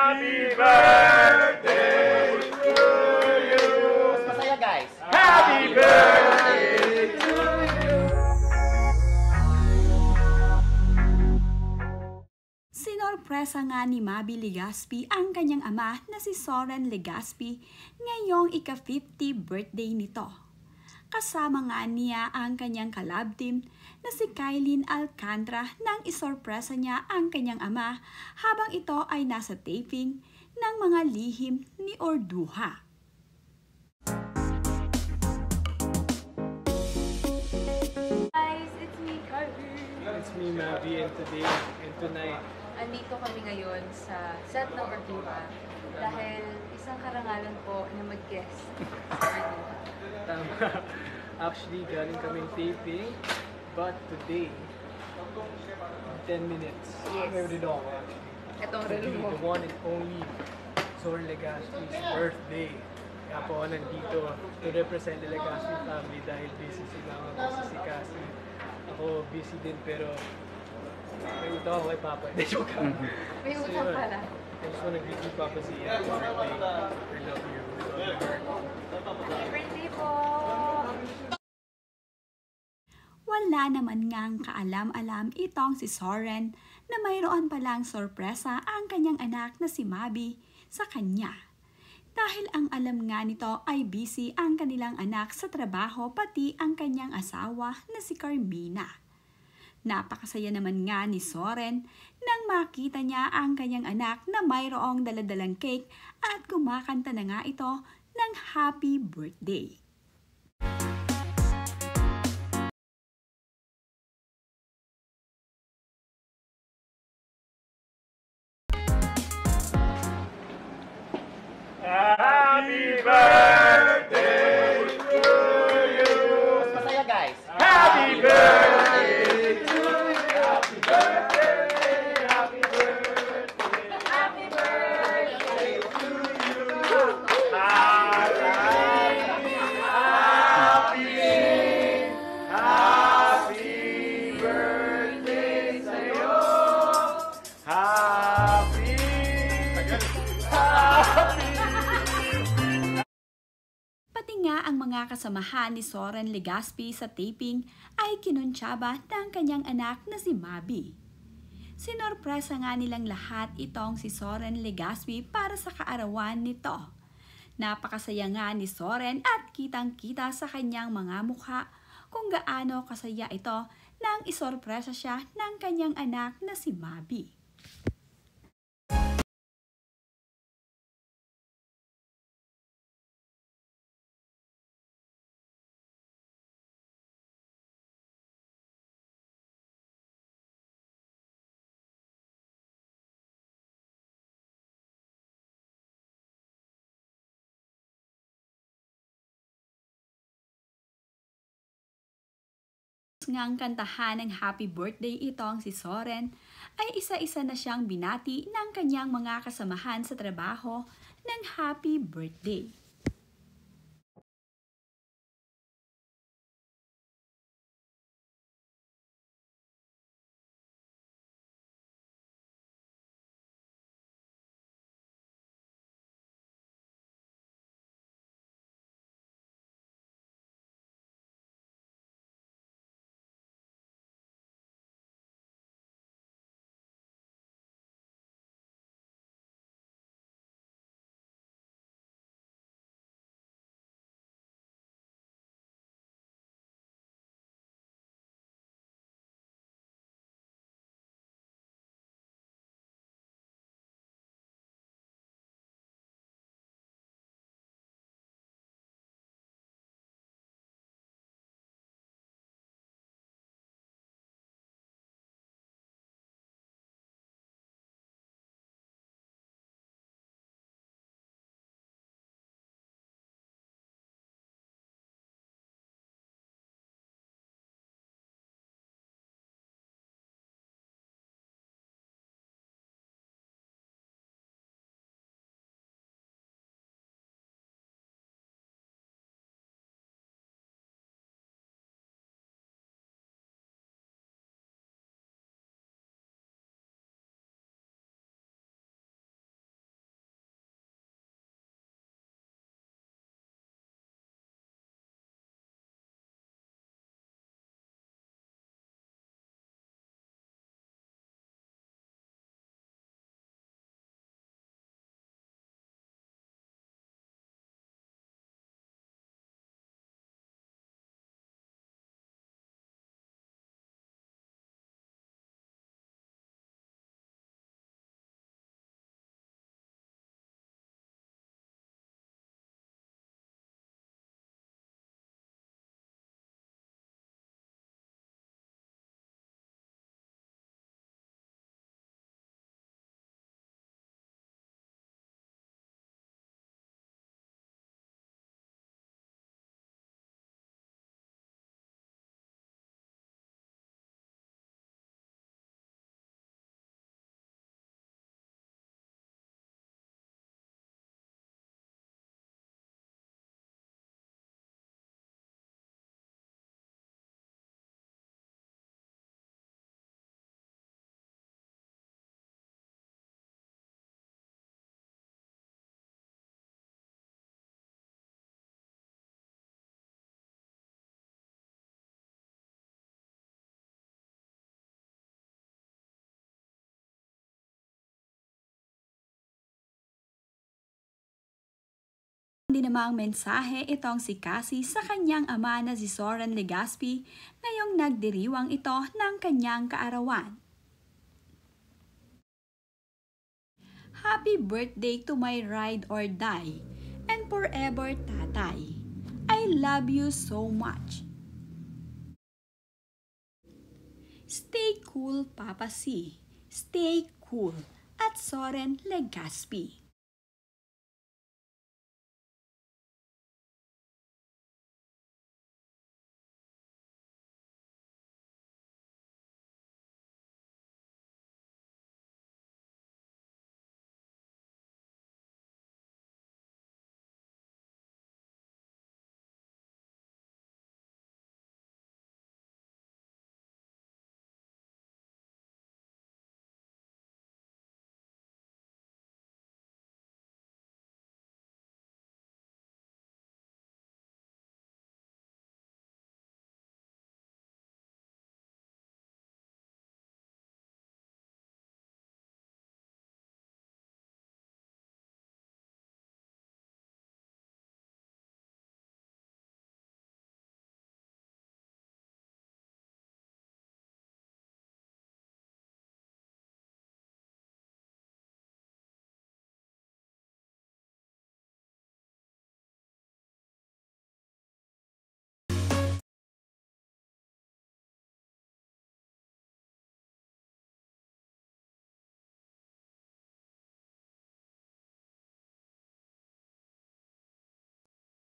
Happy birthday to you! Mas masaya, guys. Happy birthday to you! Sinorpresa nga ni Maby Legaspi ang kanyang ama na si Soren Legaspi ngayong ika-50 birthday nito. Kasama nga niya ang kanyang collab team na si Kailin Alcantara nang isorpresa niya ang kanyang ama habang ito ay nasa taping ng mga lihim ni Orduha. Guys, it's me, Carly. It's me, Maby, and today and tonight. Andito kami ngayon sa set ng Orduha dahil isang karangalan po na mag-guest sa Orduha. Tama. Actually, galing kaming taping, but today, 10 minutes, Yes. may relo ako. Itong Today, relo mo. the one and only Soren Legaspi's birthday. Kaya po ako nandito to represent the Legaspi family dahil busy sila. Ako si Cassie. Ako busy din pero may utang ako kay Papa. Hindi, joke lang. May So, utang yun. pala. I just wanna greet you, Papa, si happy birthday. I love you. Happy birthday po! Wala naman ngang kaalam-alam itong si Soren na mayroon palang sorpresa ang kanyang anak na si Maby sa kanya. Dahil ang alam nga nito ay busy ang kanilang anak sa trabaho pati ang kanyang asawa na si Carmina. Napakasaya naman nga ni Soren nang makita niya ang kanyang anak na mayroong daladalang cake at kumakanta na nga ito ng happy birthday. Happy birthday to you! Mas masaya, guys. Happy birthday to you! Happy birthday! Happy birthday! Happy birthday to you! Happy birthday sa'yo! Happy Pati nga ang mga kasamahan ni Soren Legaspi sa taping ay kinuntsaba ng kanyang anak na si Maby. Sinorpresa nga nilang lahat itong si Soren Legaspi para sa kaarawan nito. Napakasaya nga ni Soren at kitang-kita sa kanyang mga mukha kung gaano kasaya ito nang isorpresa siya ng kanyang anak na si Maby. Ngang kantahan ng happy birthday itong si Soren ay isa-isa na siyang binati ng kanyang mga kasamahan sa trabaho ng happy birthday. din namang mensahe itong si Cassie sa kanyang ama na si Soren Legaspi ngayong nagdiriwang ito ng kanyang kaarawan. Happy birthday to my ride or die and forever tatay. I love you so much. Stay cool, Papa C. Stay cool at Soren Legaspi.